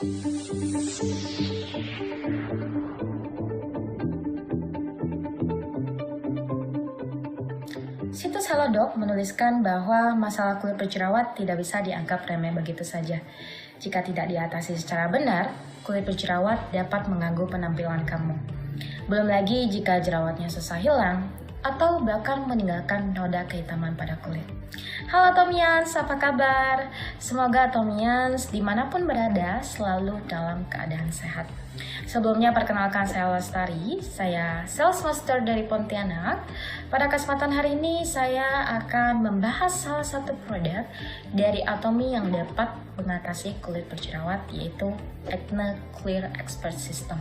Situs Halodoc menuliskan bahwa masalah kulit berjerawat tidak bisa dianggap remeh begitu saja. Jika tidak diatasi secara benar, kulit berjerawat dapat mengganggu penampilan kamu. Belum lagi jika jerawatnya susah hilang, atau bahkan meninggalkan noda kehitaman pada kulit. Halo Atomians, apa kabar? Semoga Atomians dimanapun berada selalu dalam keadaan sehat. Sebelumnya perkenalkan saya Lestari, saya Sales Master dari Pontianak. Pada kesempatan hari ini saya akan membahas salah satu produk dari Atomy yang dapat mengatasi kulit berjerawat, yaitu Acne Clear Expert System.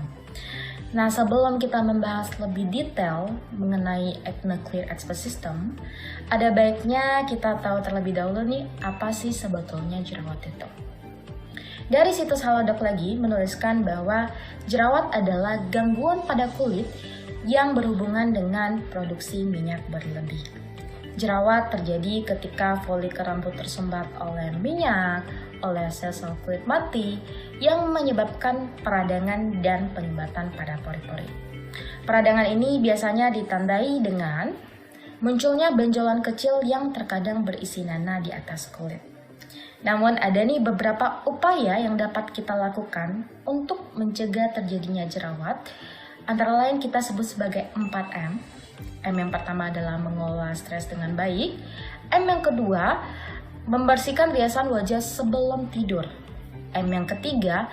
Nah, sebelum kita membahas lebih detail mengenai Acne Clear Expert System, ada baiknya kita tahu terlebih dahulu nih, apa sih sebetulnya jerawat itu. Dari situs Halodoc lagi menuliskan bahwa jerawat adalah gangguan pada kulit yang berhubungan dengan produksi minyak berlebih. Jerawat terjadi ketika folikel rambut tersumbat oleh minyak, oleh sel-sel kulit mati yang menyebabkan peradangan dan pelembatan pada pori-pori. Peradangan ini biasanya ditandai dengan munculnya benjolan kecil yang terkadang berisi nanah di atas kulit. Namun ada nih beberapa upaya yang dapat kita lakukan untuk mencegah terjadinya jerawat. Antara lain kita sebut sebagai 4M. M yang pertama adalah mengelola stres dengan baik. M yang kedua, membersihkan riasan wajah sebelum tidur. M yang ketiga,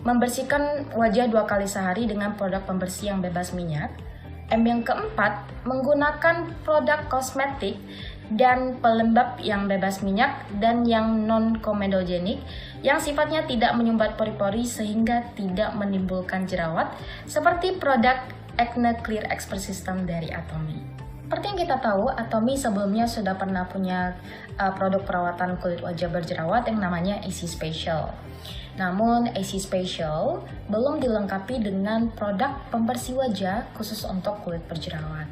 membersihkan wajah 2 kali sehari dengan produk pembersih yang bebas minyak. M yang keempat, menggunakan produk kosmetik dan pelembab yang bebas minyak dan yang non-komedogenik yang sifatnya tidak menyumbat pori-pori sehingga tidak menimbulkan jerawat, seperti produk Acne Clear Expert System dari Atomy. Seperti yang kita tahu, Atomy sebelumnya sudah pernah punya produk perawatan kulit wajah berjerawat yang namanya AC Special. Namun AC Special belum dilengkapi dengan produk pembersih wajah khusus untuk kulit berjerawat.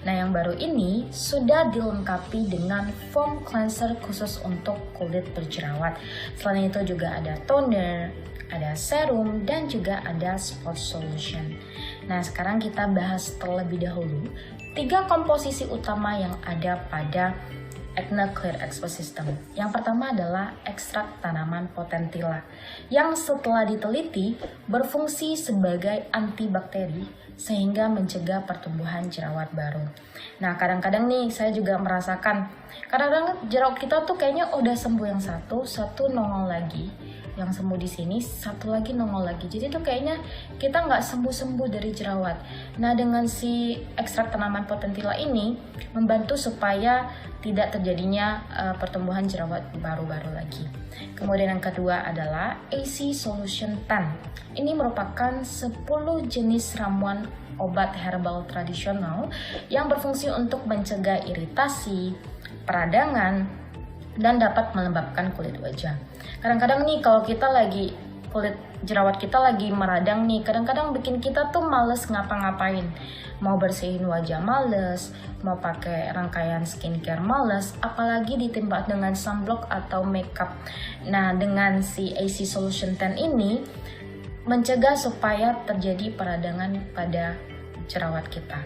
Nah, yang baru ini sudah dilengkapi dengan foam cleanser khusus untuk kulit berjerawat. Selain itu juga ada toner, ada serum, dan juga ada spot solution. Nah, sekarang kita bahas terlebih dahulu 3 komposisi utama yang ada pada Acne Clear Expert System. Yang pertama adalah ekstrak tanaman potentilla yang setelah diteliti berfungsi sebagai antibakteri sehingga mencegah pertumbuhan jerawat baru. Nah, kadang-kadang nih saya juga merasakan kadang-kadang jerawat kita tuh kayaknya udah sembuh yang satu nongol lagi. Yang sembuh di sini, satu lagi nongol lagi. Jadi tuh kayaknya kita nggak sembuh-sembuh dari jerawat. Nah, dengan si ekstrak tanaman potentilla ini membantu supaya tidak terjadinya pertumbuhan jerawat baru-baru lagi. Kemudian yang kedua adalah AC Solution 10. Ini merupakan 10 jenis ramuan obat herbal tradisional yang berfungsi untuk mencegah iritasi, peradangan, dan dapat melembabkan kulit wajah. Kadang-kadang nih kalau kita lagi kulit jerawat kita lagi meradang nih, kadang-kadang bikin kita tuh males ngapa-ngapain. Mau bersihin wajah males, mau pakai rangkaian skincare males, apalagi ditambah dengan sunblock atau makeup. Nah, dengan si AC Solution 10 ini mencegah supaya terjadi peradangan pada jerawat kita.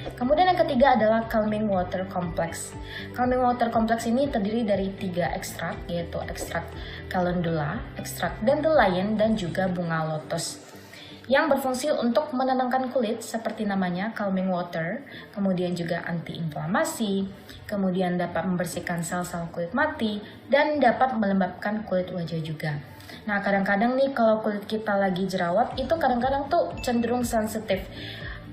Kemudian yang ketiga adalah Calming Water Complex. Calming Water Complex ini terdiri dari 3 ekstrak, yaitu ekstrak calendula, ekstrak dandelion, dan juga bunga lotus, yang berfungsi untuk menenangkan kulit seperti namanya calming water, kemudian juga anti-inflamasi, kemudian dapat membersihkan sel-sel kulit mati, dan dapat melembabkan kulit wajah juga. Nah, kadang-kadang nih kalau kulit kita lagi jerawat, itu kadang-kadang tuh cenderung sensitif.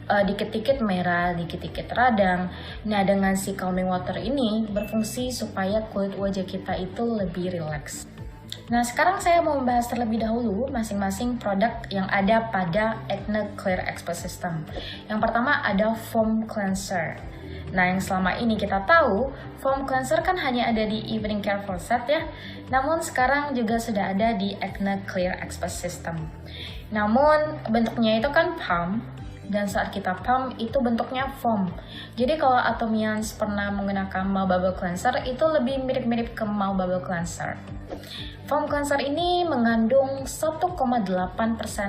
Dikit-dikit merah, dikit-dikit radang. Nah, dengan si calming water ini berfungsi supaya kulit wajah kita itu lebih rileks. Nah, sekarang saya mau membahas terlebih dahulu masing-masing produk yang ada pada Acne Clear Expert System. Yang pertama ada foam cleanser. Nah, yang selama ini kita tahu, foam cleanser kan hanya ada di Evening Care for Set ya. Namun sekarang juga sudah ada di Acne Clear Expert System. Namun bentuknya itu kan pump. dan saat kita pump itu bentuknya foam. Jadi kalau Atomians pernah menggunakan Mouth Bubble Cleanser itu lebih mirip-mirip ke Mouth Bubble Cleanser. Foam cleanser ini mengandung 1,8%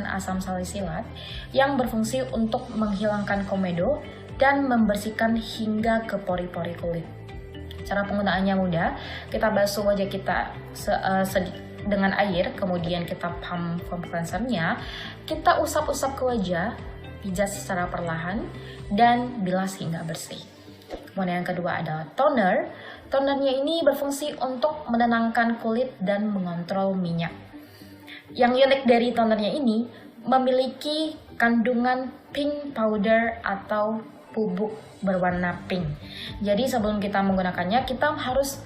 asam salisilat yang berfungsi untuk menghilangkan komedo dan membersihkan hingga ke pori-pori kulit. Cara penggunaannya mudah, kita basuh wajah kita dengan air, kemudian kita pump foam cleansernya, kita usap-usap ke wajah, pijat secara perlahan, dan bilas hingga bersih. Kemudian yang kedua adalah toner. Tonernya ini berfungsi untuk menenangkan kulit dan mengontrol minyak. Yang unik dari tonernya ini, memiliki kandungan pink powder atau bubuk berwarna pink. Jadi sebelum kita menggunakannya, kita harus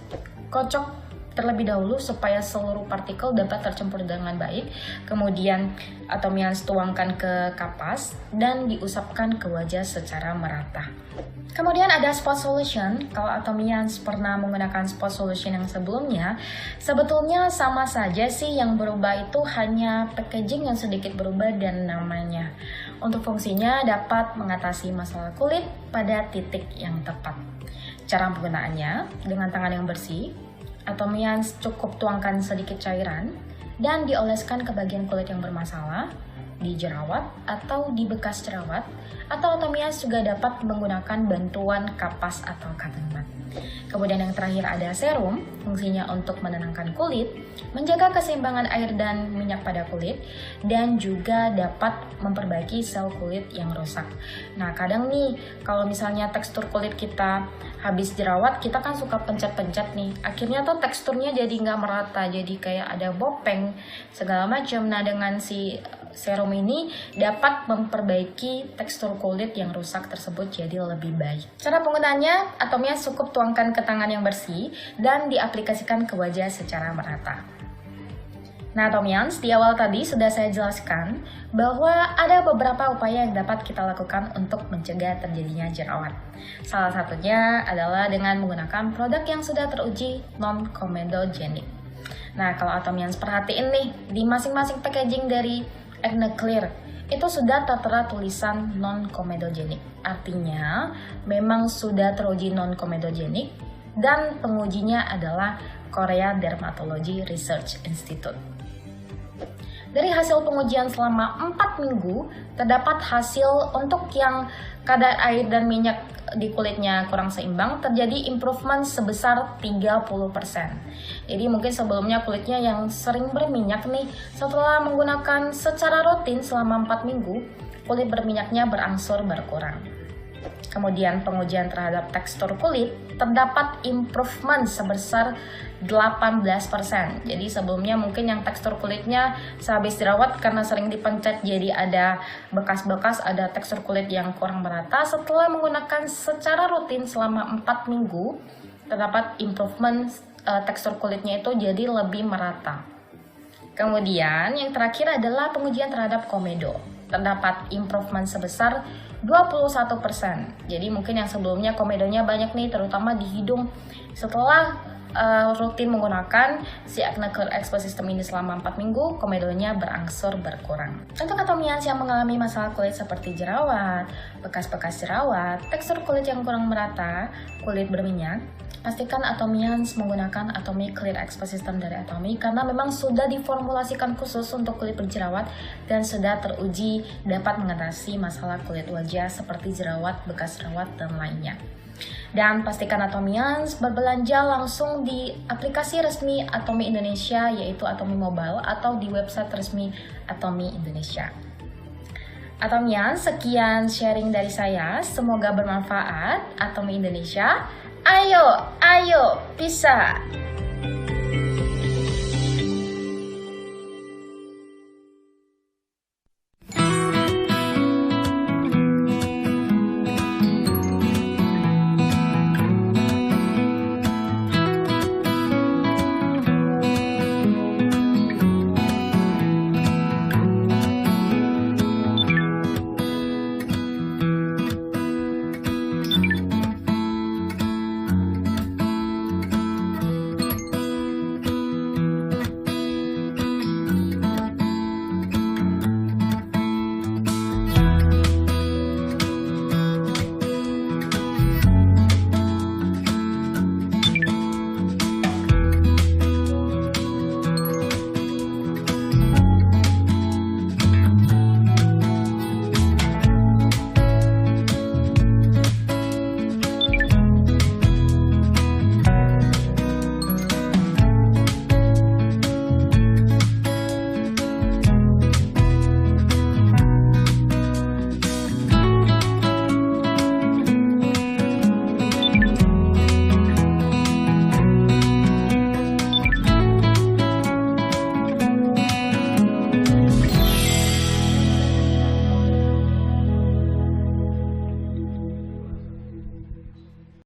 kocok terlebih dahulu supaya seluruh partikel dapat tercampur dengan baik. Kemudian Atomians tuangkan ke kapas dan diusapkan ke wajah secara merata. Kemudian ada spot solution. Kalau Atomians pernah menggunakan spot solution yang sebelumnya, sebetulnya sama saja sih, yang berubah itu hanya packaging yang sedikit berubah dan namanya. Untuk fungsinya dapat mengatasi masalah kulit pada titik yang tepat. Cara penggunaannya dengan tangan yang bersih, Atomians cukup tuangkan sedikit cairan dan dioleskan ke bagian kulit yang bermasalah, di jerawat atau di bekas jerawat, atau Atomians juga dapat menggunakan bantuan kapas atau cotton bud. Kemudian yang terakhir ada serum, fungsinya untuk menenangkan kulit, menjaga keseimbangan air dan minyak pada kulit, dan juga dapat memperbaiki sel kulit yang rusak. Nah, kadang nih, kalau misalnya tekstur kulit kita habis jerawat, kita kan suka pencet-pencet nih. Akhirnya tuh teksturnya jadi nggak merata, jadi kayak ada bopeng, segala macam. Nah, dengan si serum ini dapat memperbaiki tekstur kulit yang rusak tersebut jadi lebih baik. Cara penggunaannya, Atomians cukup tuangkan ke tangan yang bersih dan diaplikasikan ke wajah secara merata. Nah, Atomians, di awal tadi sudah saya jelaskan bahwa ada beberapa upaya yang dapat kita lakukan untuk mencegah terjadinya jerawat. Salah satunya adalah dengan menggunakan produk yang sudah teruji non-comedogenic. Nah, kalau Atomians perhatiin nih, di masing-masing packaging dari Acne Clear itu sudah tertera tulisan non-comedogenic. Artinya memang sudah teruji non-comedogenic dan pengujinya adalah Korea Dermatology Research Institute. Dari hasil pengujian selama 4 minggu, terdapat hasil untuk yang kadar air dan minyak di kulitnya kurang seimbang, terjadi improvement sebesar 30%. Jadi mungkin sebelumnya kulitnya yang sering berminyak nih, setelah menggunakan secara rutin selama 4 minggu, kulit berminyaknya berangsur berkurang. Kemudian pengujian terhadap tekstur kulit, terdapat improvement sebesar 18%. Jadi sebelumnya mungkin yang tekstur kulitnya sehabis jerawat karena sering dipencet jadi ada bekas-bekas, ada tekstur kulit yang kurang merata. Setelah menggunakan secara rutin selama 4 minggu, terdapat improvement tekstur kulitnya itu jadi lebih merata. Kemudian yang terakhir adalah pengujian terhadap komedo. Terdapat improvement sebesar 21%. Jadi mungkin yang sebelumnya komedonya banyak nih, terutama di hidung. Setelah rutin menggunakan si Acne Clear Expo System ini selama 4 minggu, komedonya berangsur berkurang. Untuk Atomians yang mengalami masalah kulit seperti jerawat, bekas-bekas jerawat, tekstur kulit yang kurang merata, kulit berminyak, pastikan Atomians menggunakan Atomy Clear Expo System dari Atomy karena memang sudah diformulasikan khusus untuk kulit berjerawat dan sudah teruji dapat mengatasi masalah kulit wajah seperti jerawat, bekas jerawat, dan lainnya. Dan pastikan Atomians berbelanja langsung di aplikasi resmi Atomy Indonesia, yaitu Atomy Mobile, atau di website resmi Atomy Indonesia. Atomians, sekian sharing dari saya, semoga bermanfaat. Atomy Indonesia, ayo bisa!